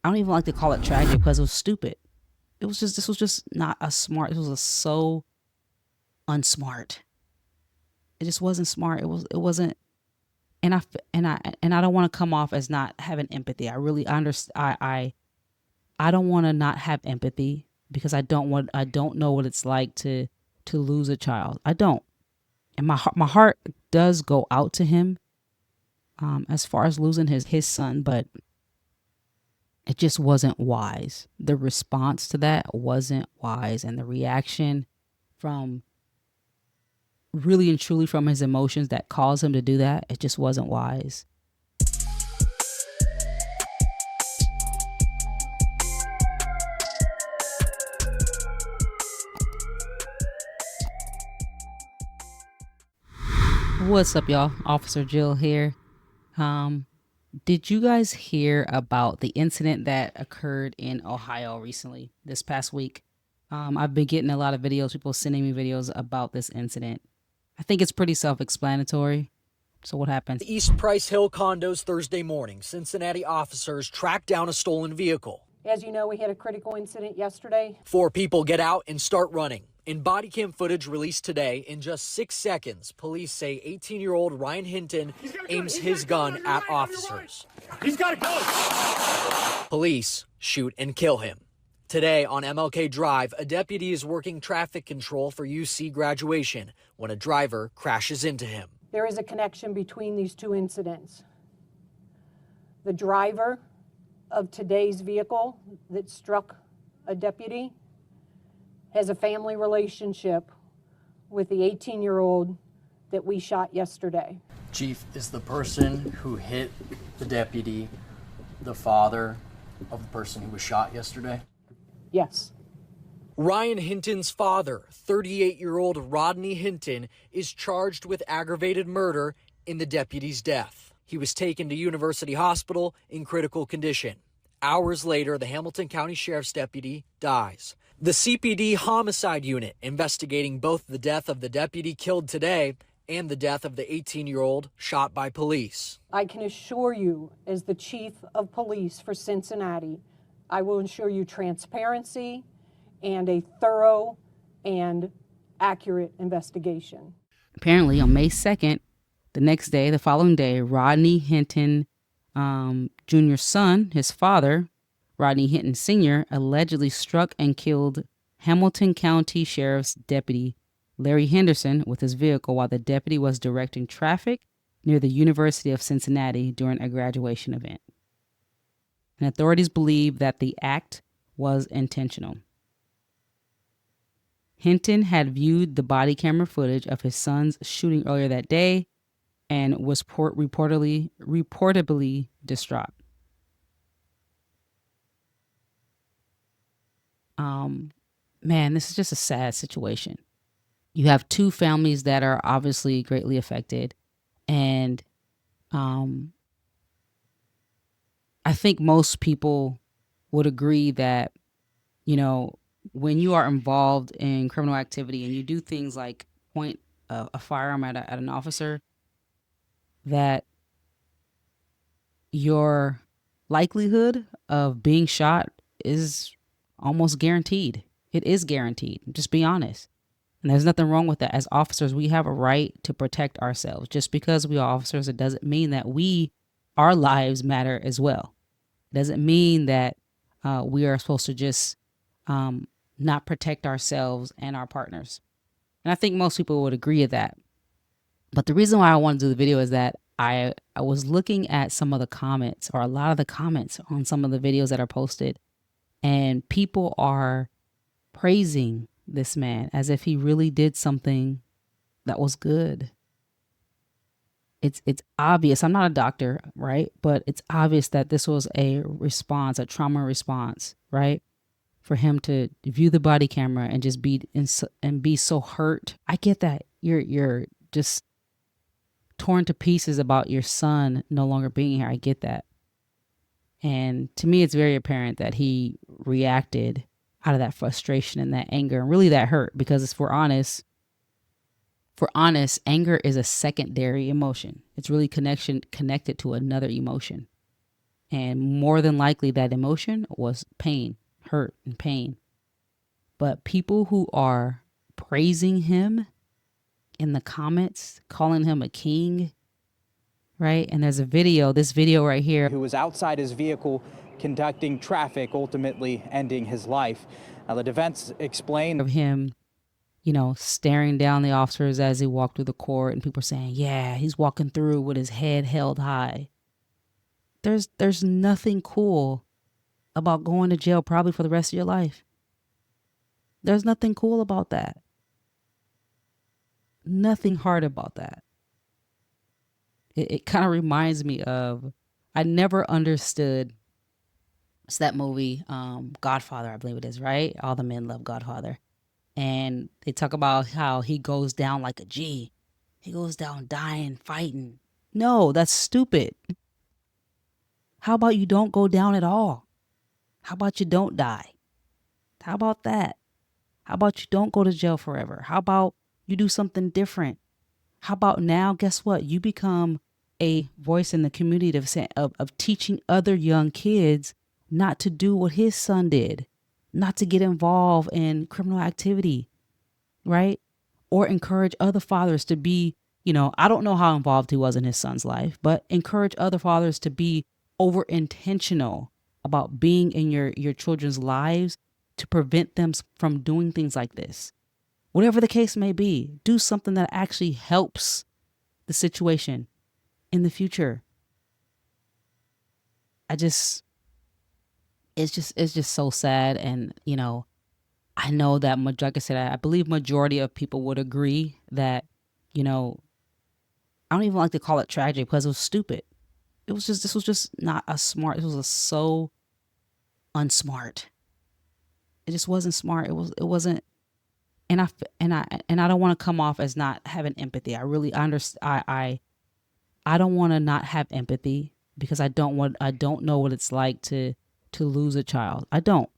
I don't even like to call it tragic because it was stupid. This was just not a smart, this was a so unsmart. It just wasn't smart. It wasn't, and I don't want to come off as not having empathy. I really understand. I don't want to not have empathy because I don't know what it's like to lose a child. I don't. And my heart does go out to him as far as losing his son, but it just wasn't wise. The response to that wasn't wise, and the reaction from really and truly from his emotions that caused him to do that, it just wasn't wise. What's up, y'all? Officer Jill here. Did you guys hear about the incident that occurred in Ohio recently, this past week? I've been getting a lot of videos, people sending me videos about this incident. I think it's pretty self-explanatory. So what happened? East Price Hill condos Thursday morning. Cincinnati officers tracked down a stolen vehicle. As you know, we had a critical incident yesterday. 4 people get out and start running. In body cam footage released today, in just 6 seconds, police say 18-year-old Ryan Hinton aims his gun at officers. He's got to go. Police shoot and kill him. Today on MLK Drive, a deputy is working traffic control for UC graduation when a driver crashes into him. There is a connection between these two incidents. The driver of today's vehicle that struck a deputy has a family relationship with the 18-year-old that we shot yesterday. Chief, is the person who hit the deputy the father of the person who was shot yesterday? Yes. Ryan Hinton's father, 38-year-old Rodney Hinton, is charged with aggravated murder in the deputy's death. He was taken to University Hospital in critical condition. Hours later, the Hamilton County Sheriff's deputy dies. The CPD homicide unit investigating both the death of the deputy killed today and the death of the 18-year-old shot by police. I can assure you, as the chief of police for Cincinnati, I will ensure you transparency and a thorough and accurate investigation. Apparently on May 2nd, the following day, Rodney Hinton Jr.'s son, his father, Rodney Hinton Sr., allegedly struck and killed Hamilton County Sheriff's Deputy Larry Henderson with his vehicle while the deputy was directing traffic near the University of Cincinnati during a graduation event. And authorities believe that the act was intentional. Hinton had viewed the body camera footage of his son's shooting earlier that day and was reportedly distraught. Man, this is just a sad situation. You have two families that are obviously greatly affected, and I think most people would agree that, you know, when you are involved in criminal activity and you do things like point a firearm at an officer, that your likelihood of being shot is almost guaranteed. It is guaranteed. Just be honest. And there's nothing wrong with that. As officers, we have a right to protect ourselves. Just because we are officers, it doesn't mean that our lives matter as well. It doesn't mean that we are supposed to just not protect ourselves and our partners. And I think most people would agree with that. But the reason why I want to do the video is that I was looking at some of the comments, or a lot of the comments on some of the videos that are posted, and people are praising this man as if he really did something that was good. It's obvious. I'm not a doctor, right? But it's obvious that this was a response, a trauma response, right? For him to view the body camera and just be so hurt. I get that you're just torn to pieces about your son no longer being here. I get that. And to me, it's very apparent that he reacted out of that frustration and that anger and really that hurt, because if we're honest, anger is a secondary emotion. It's really connected to another emotion. And more than likely that emotion was pain, hurt, and pain. But people who are praising him in the comments, calling him a king, right? And there's this video right here. Who was outside his vehicle conducting traffic, ultimately ending his life. Now, the defense explained of him, staring down the officers as he walked through the court, and people are saying, yeah, he's walking through with his head held high. There's nothing cool about going to jail probably for the rest of your life. There's nothing cool about that. Nothing hard about that. It kind of reminds me of, I never understood, it's that movie, Godfather, I believe it is, right? All the men love Godfather. And they talk about how he goes down like a G. He goes down dying, fighting. No, that's stupid. How about you don't go down at all? How about you don't die? How about that? How about you don't go to jail forever? How about you do something different? How about now, guess what? You become a voice in the community of teaching other young kids not to do what his son did, not to get involved in criminal activity, right? Or encourage other fathers to be, I don't know how involved he was in his son's life, but encourage other fathers to be over intentional about being in your children's lives to prevent them from doing things like this. Whatever the case may be, do something that actually helps the situation in the future. It's just so sad. And, I know that, like I said, I believe majority of people would agree that, I don't even like to call it tragic because it was stupid. This was just not it was so unsmart. It just wasn't smart. It wasn't. And I don't want to come off as not having empathy. I really understand. I don't want to not have empathy because I don't know what it's like to lose a child. I don't.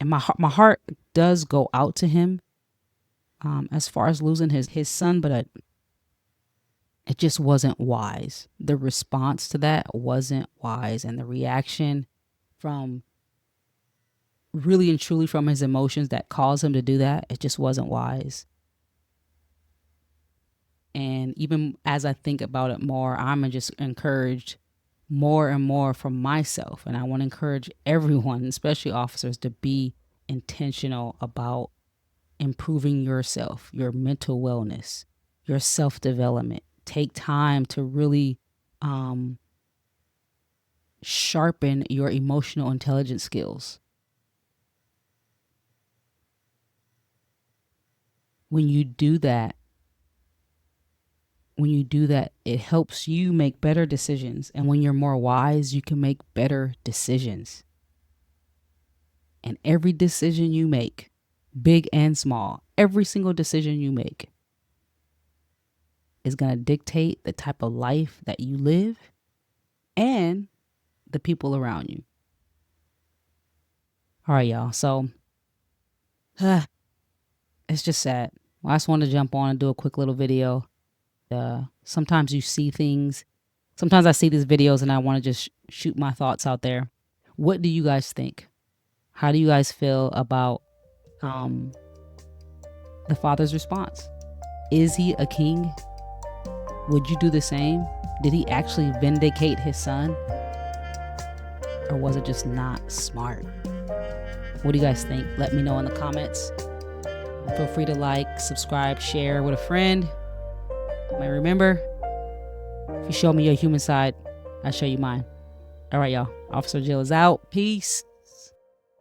And my heart does go out to him as far as losing his son, but it just wasn't wise. The response to that wasn't wise, and the reaction from really and truly from his emotions that caused him to do that, it just wasn't wise. And even as I think about it more, I'm just encouraged more and more from myself. And I want to encourage everyone, especially officers, to be intentional about improving yourself, your mental wellness, your self-development. Take time to really sharpen your emotional intelligence skills. When you do that, it helps you make better decisions. And when you're more wise, you can make better decisions. And every decision you make, big and small, every single decision you make is going to dictate the type of life that you live and the people around you. All right, y'all. So, it's just sad. I just wanted to jump on and do a quick little video. Sometimes you see things. Sometimes I see these videos and I want to just shoot my thoughts out there. What do you guys think? How do you guys feel about the father's response? Is he a king? Would you do the same? Did he actually vindicate his son? Or was it just not smart? What do you guys think? Let me know in the comments. Feel free to like, subscribe, share with a friend. And remember, if you show me your human side, I show you mine. All right, y'all. Officer Jill is out. Peace.